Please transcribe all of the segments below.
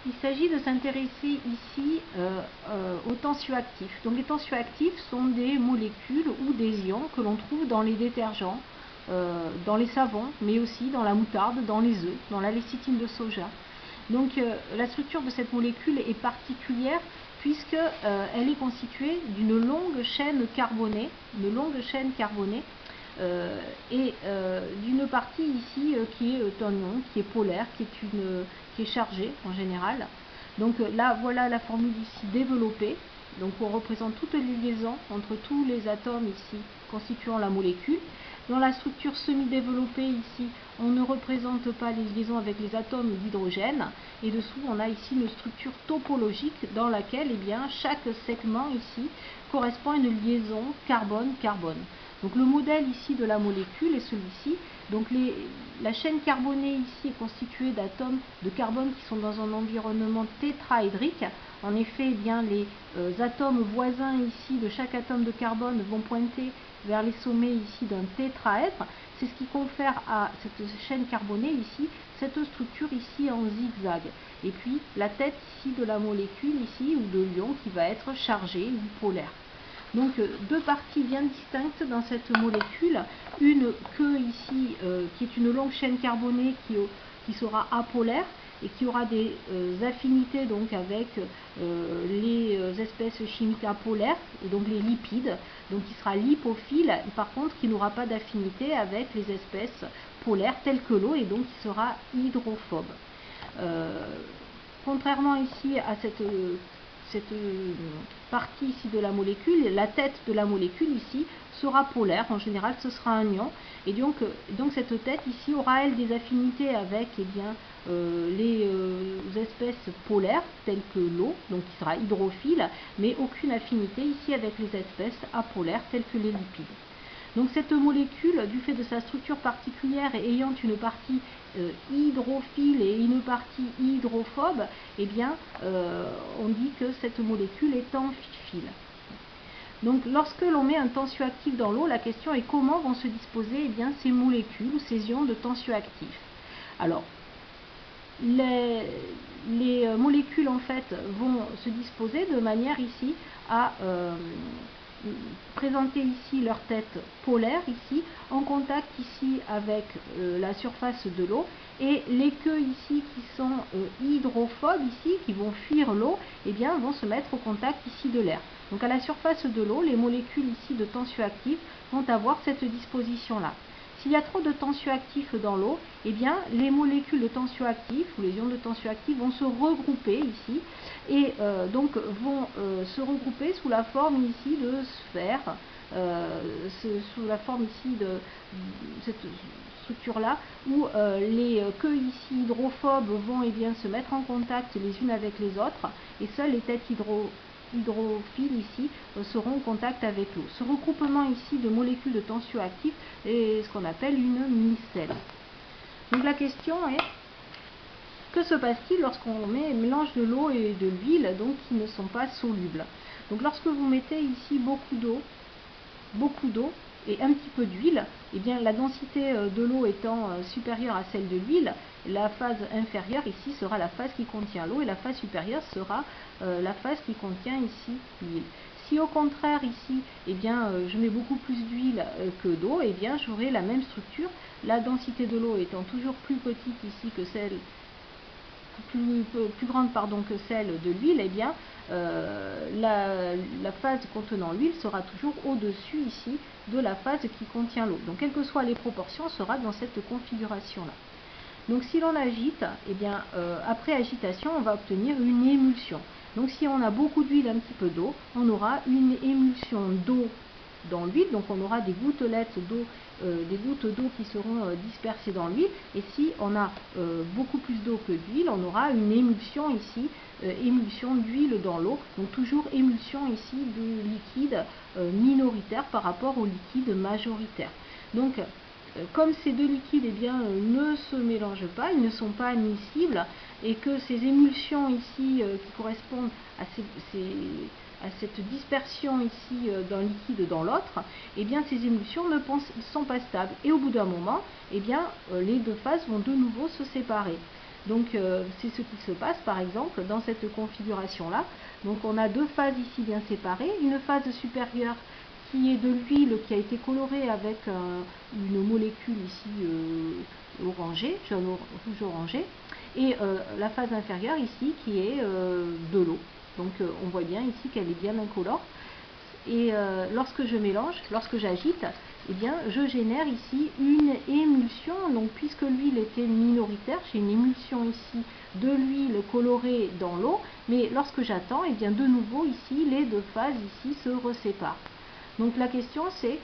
Il s'agit de s'intéresser ici aux tensioactifs. Donc les tensioactifs sont des molécules ou des ions que l'on trouve dans les détergents, dans les savons, mais aussi dans la moutarde, dans les œufs, dans la lécithine de soja. Donc la structure de cette molécule est particulière puisque elle est constituée d'une longue chaîne carbonée, et d'une partie ici qui est un ion, qui est polaire, qui est chargée en général. Donc là, voilà la formule ici développée. Donc on représente toutes les liaisons entre tous les atomes ici constituant la molécule. Dans la structure semi-développée ici, on ne représente pas les liaisons avec les atomes d'hydrogène. Et dessous, on a ici une structure topologique dans laquelle chaque segment ici correspond à une liaison carbone-carbone. Donc le modèle ici de la molécule est celui-ci. Donc la chaîne carbonée ici est constituée d'atomes de carbone qui sont dans un environnement tétraédrique. En effet, les atomes voisins ici de chaque atome de carbone vont pointer vers les sommets ici d'un tétraèdre. C'est ce qui confère à cette chaîne carbonée ici cette structure ici en zigzag. Et puis la tête ici de la molécule ici ou de l'ion qui va être chargée ou polaire. Donc deux parties bien distinctes dans cette molécule, une queue ici qui est une longue chaîne carbonée qui sera apolaire et qui aura des affinités donc avec les espèces chimiques apolaires, et donc les lipides, donc qui sera lipophile, et par contre qui n'aura pas d'affinité avec les espèces polaires telles que l'eau, et donc qui sera hydrophobe. Contrairement ici à cette partie ici de la molécule, la tête de la molécule ici sera polaire, en général ce sera un ion, et donc cette tête ici aura elle des affinités avec les espèces polaires telles que l'eau, donc qui sera hydrophile, mais aucune affinité ici avec les espèces apolaires telles que les lipides. Donc cette molécule, du fait de sa structure particulière et ayant une partie hydrophile et une partie hydrophobe, on dit que cette molécule est amphiphile. Donc lorsque l'on met un tensioactif dans l'eau, la question est comment vont se disposer ces molécules ou ces ions de tensioactifs. Alors, les molécules en fait vont se disposer de manière ici à présenter ici leur tête polaire ici en contact ici avec la surface de l'eau, et les queues ici qui sont hydrophobes ici, qui vont fuir l'eau, vont se mettre au contact ici de l'air. Donc à la surface de l'eau, les molécules ici de tensioactifs vont avoir cette disposition là. S'il y a trop de tensioactifs dans l'eau, les molécules de tensioactifs ou les ions de tensioactifs vont se regrouper ici et donc vont se regrouper sous la forme ici de sphères, sous la forme ici de cette structure là où les queues ici hydrophobes vont se mettre en contact les unes avec les autres, et seules les têtes hydrophiles ici seront en contact avec l'eau. Ce regroupement ici de molécules de tensioactifs est ce qu'on appelle une micelle. Donc la question est, que se passe-t-il lorsqu'on mélange de l'eau et de l'huile donc qui ne sont pas solubles? Donc lorsque vous mettez ici beaucoup d'eau et un petit peu d'huile, la densité de l'eau étant supérieure à celle de l'huile, la phase inférieure ici sera la phase qui contient l'eau et la phase supérieure sera la phase qui contient ici l'huile. Si au contraire ici, je mets beaucoup plus d'huile que d'eau, j'aurai la même structure, la densité de l'eau étant toujours plus petite ici que celle plus grande que celle de l'huile, la phase contenant l'huile sera toujours au-dessus ici de la phase qui contient l'eau. Donc quelles que soient les proportions, sera dans cette configuration-là. Donc si l'on agite, après agitation, on va obtenir une émulsion. Donc si on a beaucoup d'huile, un petit peu d'eau, on aura une émulsion d'eau dans l'huile, donc on aura des gouttelettes d'eau, des gouttes d'eau qui seront dispersées dans l'huile, et si on a beaucoup plus d'eau que d'huile, on aura une émulsion ici, émulsion d'huile dans l'eau, donc toujours émulsion ici de liquide minoritaire par rapport au liquide majoritaire. Donc comme ces deux liquides ne se mélangent pas, ils ne sont pas miscibles, et que ces émulsions ici qui correspondent à cette dispersion ici d'un liquide dans l'autre, ces émulsions ne sont pas stables, et au bout d'un moment, les deux phases vont de nouveau se séparer. Donc c'est ce qui se passe par exemple dans cette configuration là. Donc on a deux phases ici bien séparées, une phase supérieure qui est de l'huile qui a été colorée avec une molécule ici orangée, rouge orangé, et la phase inférieure ici qui est de l'eau. Donc on voit bien ici qu'elle est bien incolore. Et lorsque je mélange, lorsque j'agite, eh bien, je génère ici une émulsion. Donc puisque l'huile était minoritaire, j'ai une émulsion ici de l'huile colorée dans l'eau. Mais lorsque j'attends, eh bien, de nouveau ici, les deux phases ici se reséparent. Donc la question c'est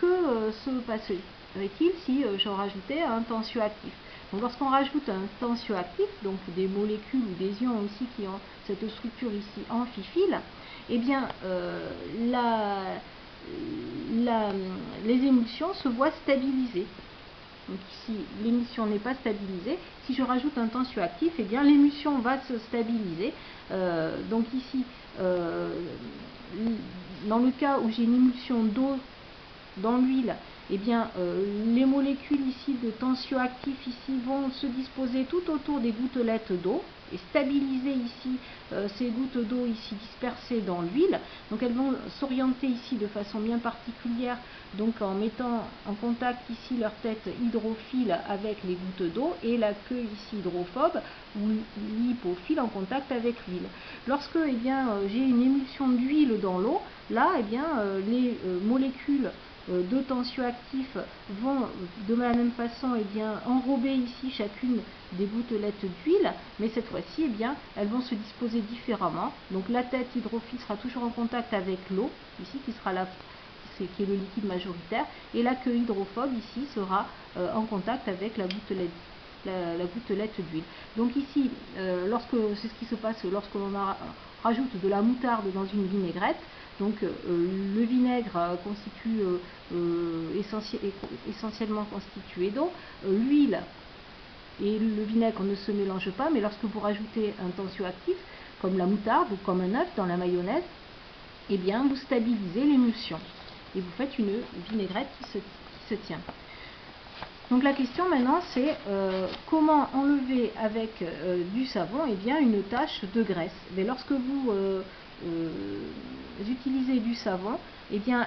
que se passerait-il si je rajoutais un tensioactif? Donc lorsqu'on rajoute un tensioactif, donc des molécules ou des ions ici qui ont cette structure ici amphiphile, eh bien les émulsions se voient stabilisées. Donc ici, l'émulsion n'est pas stabilisée. Si je rajoute un tensioactif, eh bien l'émulsion va se stabiliser. Donc ici, dans le cas où j'ai une émulsion d'eau dans l'huile, eh bien les molécules ici de tensioactif ici vont se disposer tout autour des gouttelettes d'eau et stabiliser ici ces gouttes d'eau ici dispersées dans l'huile. Donc elles vont s'orienter ici de façon bien particulière, donc en mettant en contact ici leur tête hydrophile avec les gouttes d'eau et la queue ici hydrophobe ou lipophile en contact avec l'huile. Lorsque eh bien j'ai une émulsion d'huile dans l'eau, là eh bien les molécules de tensioactifs vont de la même façon eh bien, enrober ici chacune des gouttelettes d'huile, mais cette fois-ci eh bien, elles vont se disposer différemment. Donc la tête hydrophile sera toujours en contact avec l'eau, ici qui sera qui est le liquide majoritaire, et la queue hydrophobe ici sera en contact avec la gouttelette d'huile. Donc ici, c'est ce qui se passe lorsque l'on rajoute de la moutarde dans une vinaigrette. Donc le vinaigre constitue essentiellement constitué d'eau. L'huile et le vinaigre ne se mélangent pas, mais lorsque vous rajoutez un tensioactif, comme la moutarde ou comme un œuf dans la mayonnaise, eh bien vous stabilisez l'émulsion et vous faites une vinaigrette qui se tient. Donc la question maintenant c'est comment enlever avec du savon eh bien, une tache de graisse. Mais lorsque vous utilisez du savon, eh bien,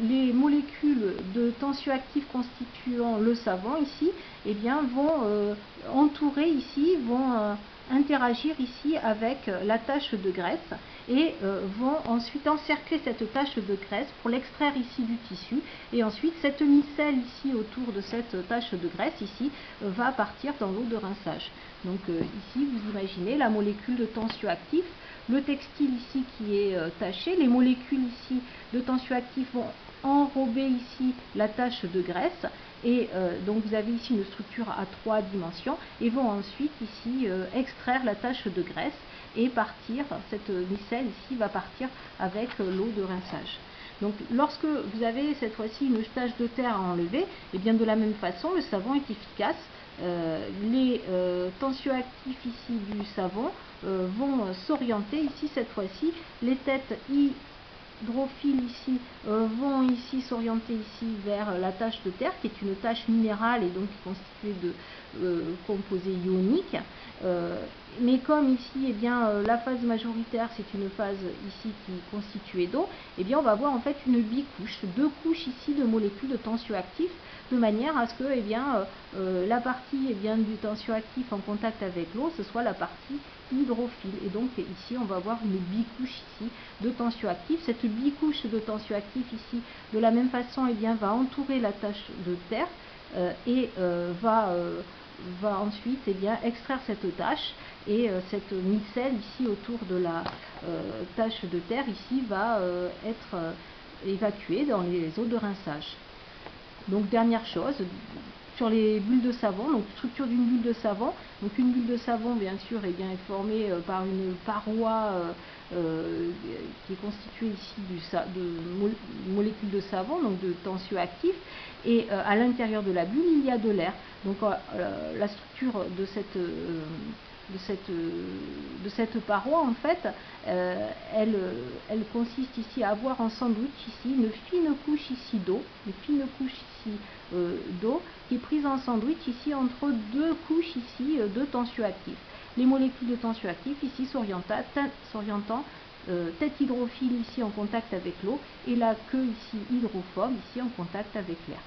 les molécules de tensioactifs constituant le savon ici eh bien, vont entourer ici, vont interagir ici avec la tache de graisse et vont ensuite encercler cette tache de graisse pour l'extraire ici du tissu, et ensuite cette micelle ici autour de cette tache de graisse ici va partir dans l'eau de rinçage. Donc ici vous imaginez la molécule de tensioactif, le textile ici qui est taché, les molécules ici de tensioactif vont enrober ici la tache de graisse, et donc vous avez ici une structure à 3 dimensions et vont ensuite ici extraire la tache de graisse et partir, cette micelle ici va partir avec l'eau de rinçage. Donc lorsque vous avez cette fois-ci une tache de terre à enlever, et bien de la même façon le savon est efficace. Les tensioactifs ici du savon vont s'orienter ici cette fois-ci, les têtes hydrophiles ici vont ici s'orienter ici vers la tache de terre qui est une tache minérale et donc constituée de composés ioniques. Mais comme ici eh bien, la phase majoritaire c'est une phase ici qui est constituée d'eau, eh bien on va avoir en fait une bicouche, deux couches ici de molécules de tensioactifs, de manière à ce que eh bien, la partie eh bien, du tensioactif en contact avec l'eau, ce soit la partie hydrophile. Et donc ici on va avoir une bicouche ici de tensioactif. Cette bicouche de tensioactif ici, de la même façon, eh bien, va entourer la tache de terre et va ensuite eh bien, extraire cette tache, et cette micelle ici autour de la tache de terre ici va être évacuée dans les eaux de rinçage. Donc dernière chose, sur les bulles de savon, donc structure d'une bulle de savon. Donc une bulle de savon bien sûr eh bien, est formée par une paroi qui est constituée ici de molécules de savon, donc de tensioactifs, et à l'intérieur de la bulle il y a de l'air. Donc la structure de cette de cette paroi, en fait, elle consiste ici à avoir en sandwich ici une fine couche ici d'eau, d'eau qui est prise en sandwich ici entre deux couches ici de tensioactifs. Les molécules de tensioactifs ici s'orientant tête hydrophile ici en contact avec l'eau et la queue ici hydrophobe ici en contact avec l'air.